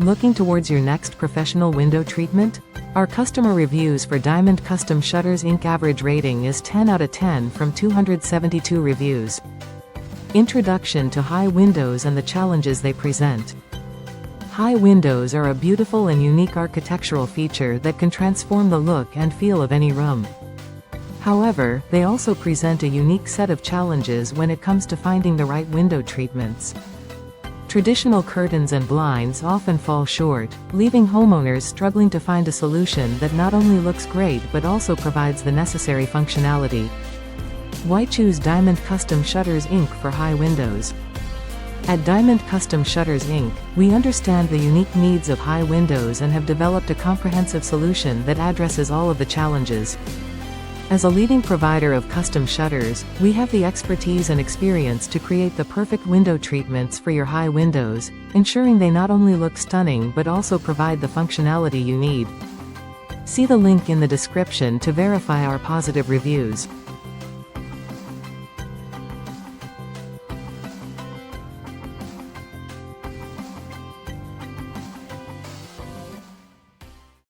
Looking towards your next professional window treatment? Our customer reviews for Diamond Custom Shutters Inc. average rating is 10 out of 10 from 272 reviews. Introduction to high windows and the challenges they present. High windows are a beautiful and unique architectural feature that can transform the look and feel of any room. However, they also present a unique set of challenges when it comes to finding the right window treatments. Traditional curtains and blinds often fall short, leaving homeowners struggling to find a solution that not only looks great but also provides the necessary functionality. Why choose Diamond Custom Shutters Inc. for high windows? At Diamond Custom Shutters Inc., we understand the unique needs of high windows and have developed a comprehensive solution that addresses all of the challenges. As a leading provider of custom shutters, we have the expertise and experience to create the perfect window treatments for your high windows, ensuring they not only look stunning but also provide the functionality you need. See the link in the description to verify our positive reviews.